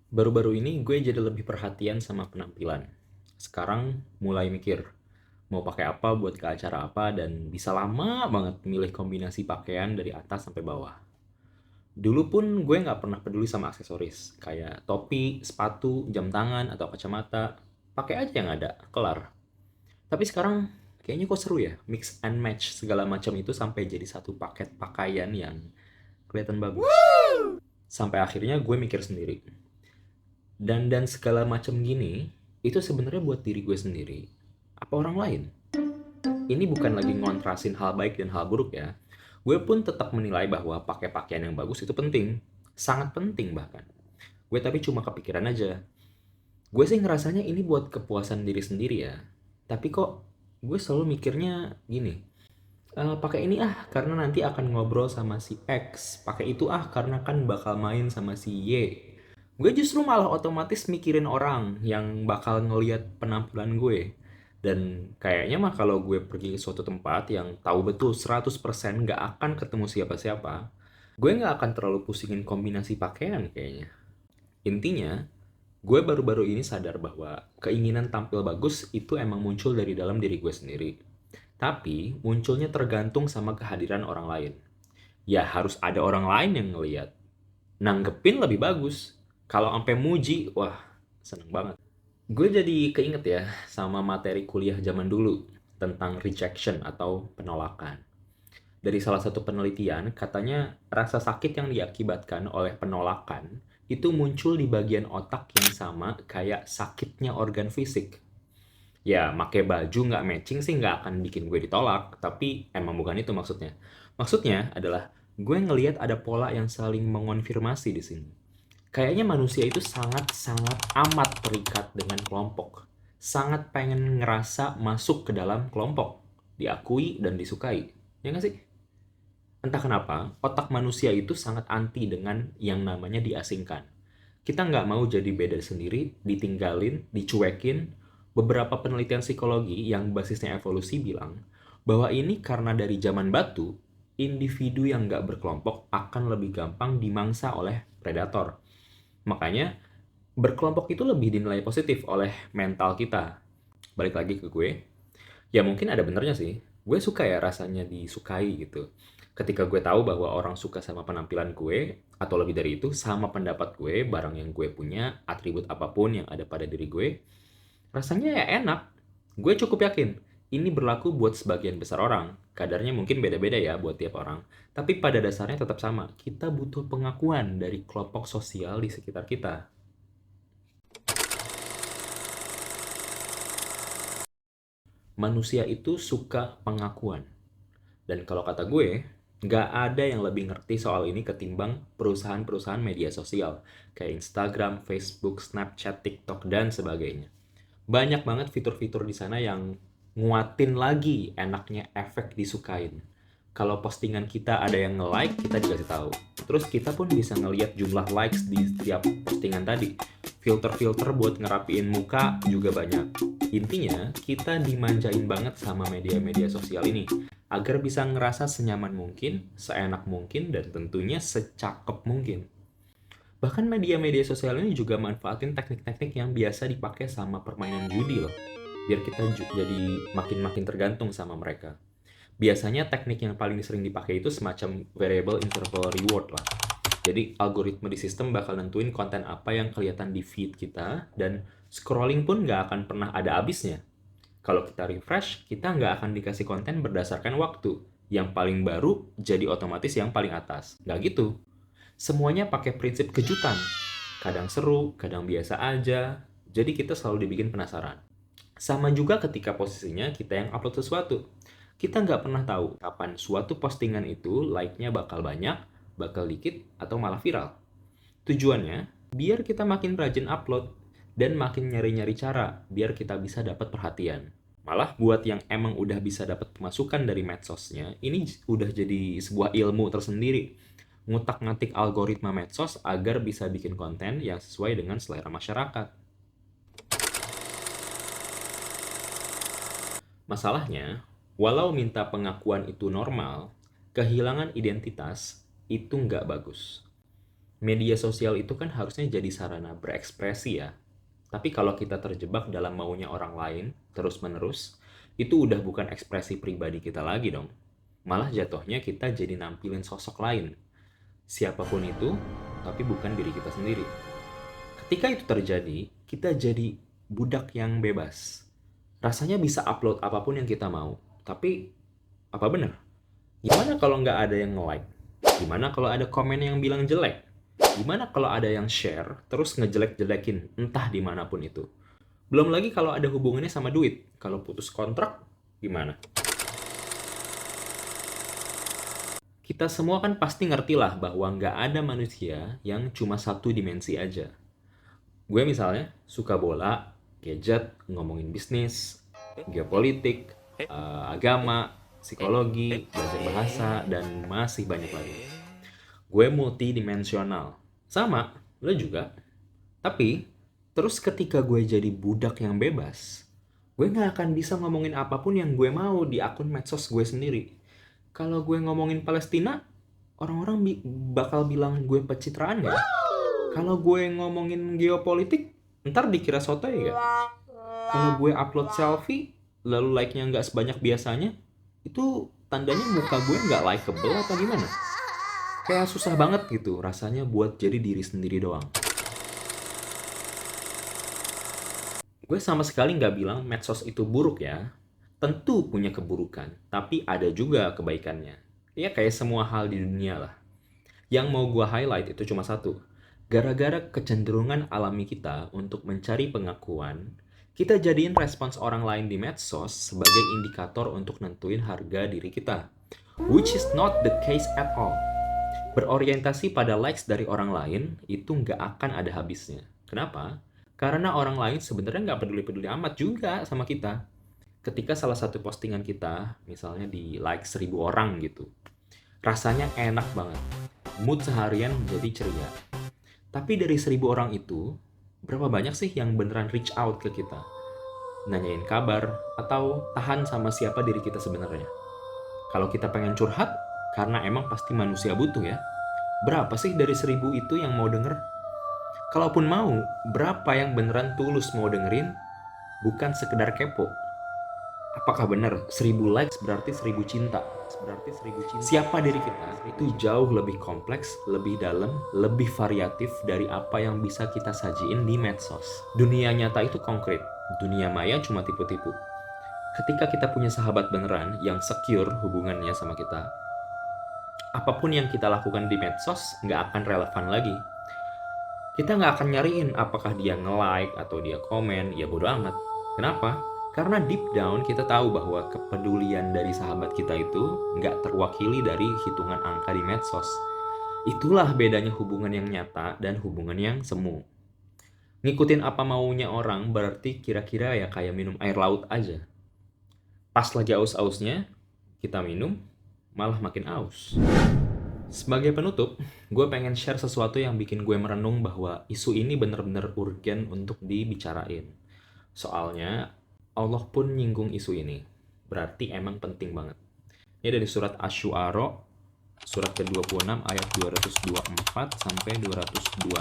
Baru-baru ini gue jadi lebih perhatian sama penampilan. Sekarang mulai mikir, mau pakai apa buat ke acara apa dan bisa lama banget milih kombinasi pakaian dari atas sampai bawah. Dulu pun gue nggak pernah peduli sama aksesoris, kayak topi, sepatu, jam tangan, atau kacamata. Pakai aja yang ada, kelar. Tapi sekarang kayaknya kok seru ya, mix and match segala macam itu sampai jadi satu paket pakaian yang kelihatan bagus. Sampai akhirnya gue mikir sendiri, dan segala macam gini itu sebenarnya buat diri gue sendiri apa orang lain. Ini bukan lagi ngontrasin hal baik dan hal buruk ya. Gue pun tetap menilai bahwa pakai pakaian yang bagus itu penting, sangat penting bahkan. Gue tapi cuma kepikiran aja, gue sih ngerasanya ini buat kepuasan diri sendiri ya. Tapi kok gue selalu mikirnya gini, pakai ini ah karena nanti akan ngobrol sama si X, pakai itu ah karena kan bakal main sama si Y. Gue justru malah otomatis mikirin orang yang bakal ngelihat penampilan gue. Dan kayaknya mah kalau gue pergi ke suatu tempat yang tahu betul 100% nggak akan ketemu siapa-siapa, gue nggak akan terlalu pusingin kombinasi pakaian kayaknya. Intinya, gue baru-baru ini sadar bahwa keinginan tampil bagus itu emang muncul dari dalam diri gue sendiri. Tapi munculnya tergantung sama kehadiran orang lain. Ya harus ada orang lain yang ngeliat. Nanggepin lebih bagus. Kalau sampai muji, wah seneng banget. Gue jadi keinget ya sama materi kuliah zaman dulu tentang rejection atau penolakan. Dari salah satu penelitian, katanya rasa sakit yang diakibatkan oleh penolakan itu muncul di bagian otak yang sama kayak sakitnya organ fisik. Ya, pakai baju nggak matching sih nggak akan bikin gue ditolak, tapi emang bukan itu maksudnya. Maksudnya adalah gue ngelihat ada pola yang saling mengonfirmasi di sini. Kayaknya manusia itu sangat-sangat amat terikat dengan kelompok. Sangat pengen ngerasa masuk ke dalam kelompok, diakui dan disukai. Ya nggak sih? Entah kenapa, otak manusia itu sangat anti dengan yang namanya diasingkan. Kita nggak mau jadi beda sendiri, ditinggalin, dicuekin. Beberapa penelitian psikologi yang basisnya evolusi bilang bahwa ini karena dari zaman batu, individu yang nggak berkelompok akan lebih gampang dimangsa oleh predator. Makanya, berkelompok itu lebih dinilai positif oleh mental kita. Balik lagi ke gue, ya mungkin ada benernya sih. Gue suka ya rasanya disukai gitu. Ketika gue tahu bahwa orang suka sama penampilan gue, atau lebih dari itu, sama pendapat gue, barang yang gue punya, atribut apapun yang ada pada diri gue, rasanya ya enak. Gue cukup yakin, ini berlaku buat sebagian besar orang. Kadarnya mungkin beda-beda ya buat tiap orang. Tapi pada dasarnya tetap sama. Kita butuh pengakuan dari kelompok sosial di sekitar kita. Manusia itu suka pengakuan. Dan kalau kata gue, nggak ada yang lebih ngerti soal ini ketimbang perusahaan-perusahaan media sosial, kayak Instagram, Facebook, Snapchat, TikTok, dan sebagainya. Banyak banget fitur-fitur di sana yang nguatin lagi enaknya efek disukain. Kalau postingan kita ada yang nge-like, kita dikasih tahu. Terus kita pun bisa ngeliat jumlah likes di setiap postingan tadi. Filter-filter buat ngerapiin muka juga banyak. Intinya, kita dimanjain banget sama media-media sosial ini agar bisa ngerasa senyaman mungkin, seenak mungkin, dan tentunya secakep mungkin. Bahkan media-media sosial ini juga manfaatin teknik-teknik yang biasa dipakai sama permainan judi loh. Biar kita jadi makin-makin tergantung sama mereka. Biasanya teknik yang paling sering dipakai itu semacam variable interval reward lah. Jadi algoritma di sistem bakal nentuin konten apa yang kelihatan di feed kita, dan scrolling pun nggak akan pernah ada habisnya. Kalau kita refresh, kita nggak akan dikasih konten berdasarkan waktu. Yang paling baru jadi otomatis yang paling atas. Nggak gitu. Semuanya pakai prinsip kejutan. Kadang seru, kadang biasa aja. Jadi kita selalu dibikin penasaran. Sama juga ketika posisinya kita yang upload sesuatu. Kita nggak pernah tahu kapan suatu postingan itu like-nya bakal banyak, bakal dikit, atau malah viral. Tujuannya, biar kita makin rajin upload dan makin nyari-nyari cara biar kita bisa dapat perhatian. Malah buat yang emang udah bisa dapat pemasukan dari medsosnya, ini udah jadi sebuah ilmu tersendiri. Ngutak-ngatik algoritma medsos agar bisa bikin konten yang sesuai dengan selera masyarakat. Masalahnya, walau minta pengakuan itu normal, kehilangan identitas itu nggak bagus. Media sosial itu kan harusnya jadi sarana berekspresi ya. Tapi kalau kita terjebak dalam maunya orang lain terus-menerus, itu udah bukan ekspresi pribadi kita lagi dong. Malah jatuhnya kita jadi nampilin sosok lain. Siapapun itu, tapi bukan diri kita sendiri. Ketika itu terjadi, kita jadi budak yang bebas. Rasanya bisa upload apapun yang kita mau. Tapi, apa benar? Gimana kalau nggak ada yang nge-like? Gimana kalau ada komen yang bilang jelek? Gimana kalau ada yang share, terus ngejelek-jelekin, entah dimanapun itu? Belum lagi kalau ada hubungannya sama duit. Kalau putus kontrak, gimana? Kita semua kan pasti ngerti lah bahwa nggak ada manusia yang cuma satu dimensi aja. Gue misalnya suka bola, gadget, ngomongin bisnis, geopolitik, agama, psikologi, belajar bahasa, dan masih banyak lagi. Gue multidimensional. Sama, lo juga. Tapi, terus ketika gue jadi budak yang bebas, gue nggak akan bisa ngomongin apapun yang gue mau di akun medsos gue sendiri. Kalau gue ngomongin Palestina, orang-orang bakal bilang gue pencitraan nggak? Kalau gue ngomongin geopolitik, ntar dikira sotoy gak? Kalau gue upload selfie, lalu like-nya nggak sebanyak biasanya, itu tandanya muka gue nggak likeable atau gimana? Kayak susah banget gitu rasanya buat jadi diri sendiri doang. Gue sama sekali nggak bilang medsos itu buruk ya. Tentu punya keburukan, tapi ada juga kebaikannya. Ya kayak semua hal di dunia lah. Yang mau gue highlight itu cuma satu. Gara-gara kecenderungan alami kita untuk mencari pengakuan, kita jadiin respons orang lain di medsos sebagai indikator untuk nentuin harga diri kita. Which is not the case at all. Berorientasi pada likes dari orang lain itu nggak akan ada habisnya. Kenapa? Karena orang lain sebenarnya nggak peduli-peduli amat juga sama kita. Ketika salah satu postingan kita, misalnya di like 1.000 orang gitu, rasanya enak banget. Mood seharian menjadi ceria. Tapi dari 1.000 orang itu, berapa banyak sih yang beneran reach out ke kita? Nanyain kabar, atau tahan sama siapa diri kita sebenarnya? Kalau kita pengen curhat, karena emang pasti manusia butuh ya. Berapa sih dari 1.000 itu yang mau denger? Kalaupun mau, berapa yang beneran tulus mau dengerin, bukan sekedar kepo? Apakah benar 1.000 likes berarti 1.000 cinta? Siapa diri kita itu jauh lebih kompleks, lebih dalam, lebih variatif dari apa yang bisa kita sajiin di medsos. Dunia nyata itu konkret, dunia maya cuma tipu-tipu. Ketika kita punya sahabat beneran yang secure hubungannya sama kita, apapun yang kita lakukan di medsos nggak akan relevan lagi. Kita nggak akan nyariin apakah dia nge-like atau dia komen, ya bodo amat. Kenapa? Karena deep down kita tahu bahwa kepedulian dari sahabat kita itu nggak terwakili dari hitungan angka di medsos. Itulah bedanya hubungan yang nyata dan hubungan yang semu. Ngikutin apa maunya orang berarti kira-kira ya kayak minum air laut aja. Pas lagi aus-ausnya, kita minum, malah makin aus. Sebagai penutup, gue pengen share sesuatu yang bikin gue merenung bahwa isu ini bener-bener urgen untuk dibicarain. Soalnya, Allah pun nyinggung isu ini. Berarti emang penting banget. Ini dari surat Asy-Syu'ara, surat ke-26 ayat 224 sampai 226.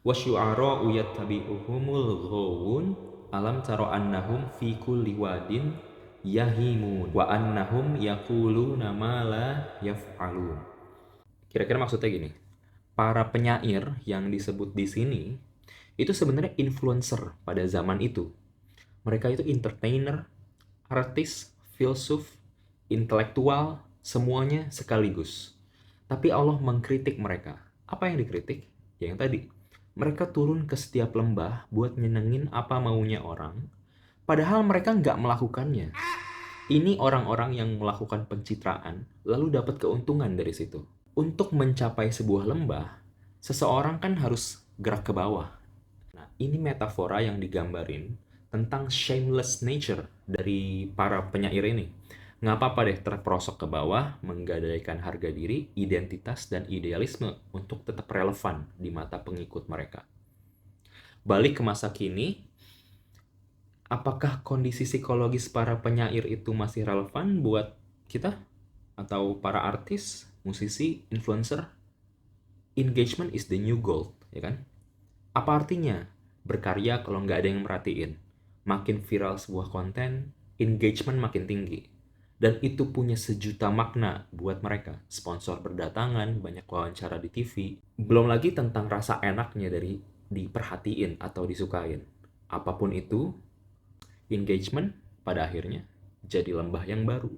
Wasyu'ara'u yattabi'uhumul ghawun alam tara annahum fi kulli wadin yahimun wa annahum yaquluna ma la yaf'alun. Kira-kira maksudnya gini. Para penyair yang disebut di sini itu sebenarnya influencer pada zaman itu. Mereka itu entertainer, artis, filsuf, intelektual, semuanya sekaligus. Tapi Allah mengkritik mereka. Apa yang dikritik? Ya yang tadi. Mereka turun ke setiap lembah buat nyenengin apa maunya orang, padahal mereka nggak melakukannya. Ini orang-orang yang melakukan pencitraan, lalu dapat keuntungan dari situ. Untuk mencapai sebuah lembah, seseorang kan harus gerak ke bawah. Nah, ini metafora yang digambarin tentang shameless nature dari para penyair ini. Nggak apa-apa deh terperosok ke bawah, menggadaikan harga diri, identitas, dan idealisme untuk tetap relevan di mata pengikut mereka. Balik ke masa kini, apakah kondisi psikologis para penyair itu masih relevan buat kita? Atau para artis, musisi, influencer? engagement is the new gold, ya kan? Apa artinya berkarya kalau nggak ada yang merhatiin? Makin viral sebuah konten, engagement makin tinggi. Dan itu punya sejuta makna buat mereka. Sponsor berdatangan, banyak wawancara di TV. Belum lagi tentang rasa enaknya dari diperhatiin atau disukain. Apapun itu, engagement pada akhirnya jadi lembah yang baru.